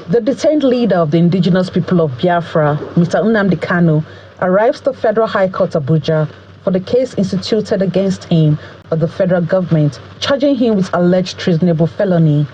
The detained leader of the indigenous people of Biafra, Mr. Nnamdi Kanu, arrives at the Federal High Court Abuja for the case instituted against him by the federal government, charging him with alleged treasonable felony.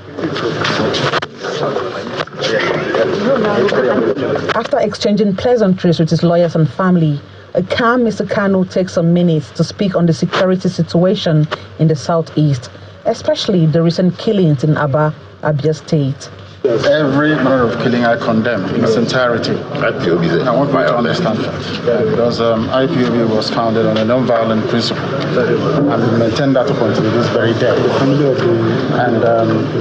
After exchanging pleasantries with his lawyers and family, a calm Mr. Kanu takes some minutes to speak on the security situation in the southeast, especially the recent killings in Abia State. Every manner of killing I condemn in its entirety. I want you to understand that. Because IPOB was founded on a non-violent principle. And we maintain that up until this very day. And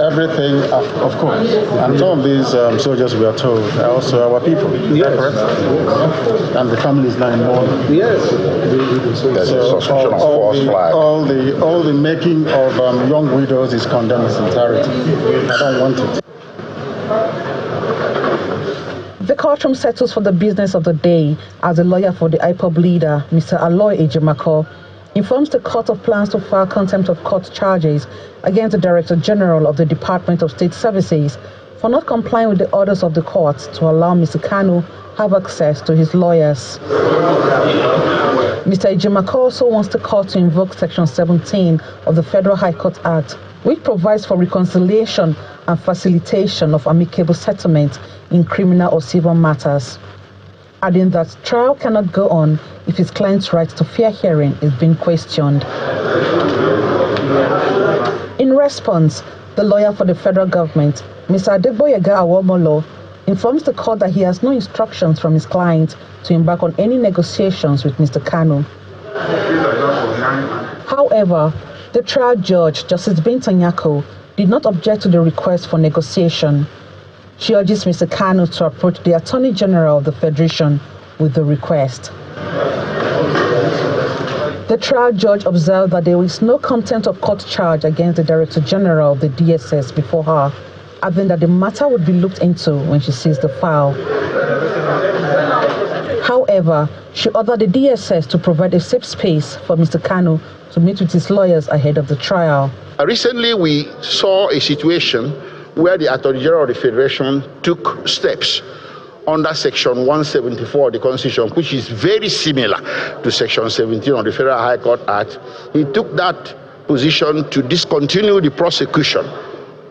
everything, of course. And some of these soldiers, we are told, are also our people. Yes. Correct? And the family is now in mourning. Yes. So all the making of young widows is condemned in its entirety. I don't want it. The courtroom settles for the business of the day as the lawyer for the IPOB leader, Mr. Aloy Ejimako, informs the court of plans to file contempt of court charges against the Director General of the Department of State Services for not complying with the orders of the court to allow Mr. Kanu have access to his lawyers. Mr. Ejimako also wants the court to invoke Section 17 of the Federal High Court Act, which provides for reconciliation and facilitation of amicable settlement in criminal or civil matters, adding that trial cannot go on if his client's right to fair hearing is being questioned. In response, the lawyer for the federal government, Mr. Adegboyega Awomolo, informs the court that he has no instructions from his client to embark on any negotiations with Mr. Kanu. However, the trial judge, Justice Binta Nyako, did not object to the request for negotiation. She urges Mr. Kanu to approach the Attorney General of the Federation with the request. The trial judge observed that there is no contempt of court charge against the Director General of the DSS before her, adding that the matter would be looked into when she sees the file. However, she ordered the DSS to provide a safe space for Mr. Kanu to meet with his lawyers ahead of the trial. Recently, we saw a situation where the Attorney General of the Federation took steps under Section 174 of the Constitution, which is very similar to Section 17 of the Federal High Court Act. He took that position to discontinue the prosecution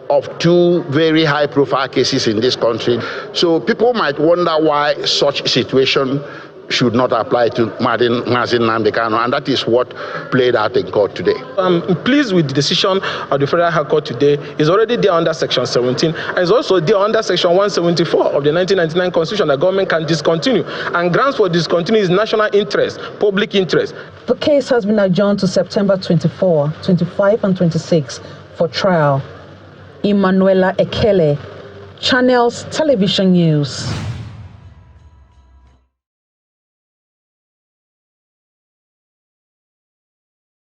of two very high-profile cases in this country. So people might wonder why such a situation should not apply to Nnamdi Kanu, and that is what played out in court today. I'm pleased with the decision of the Federal High Court today. It's already there under Section 17, and it's also there under Section 174 of the 1999 Constitution that government can discontinue, and grounds for discontinue is national interest, public interest. The case has been adjourned to September 24, 25, and 26 for trial. Emanuela Ekele, Channels Television News.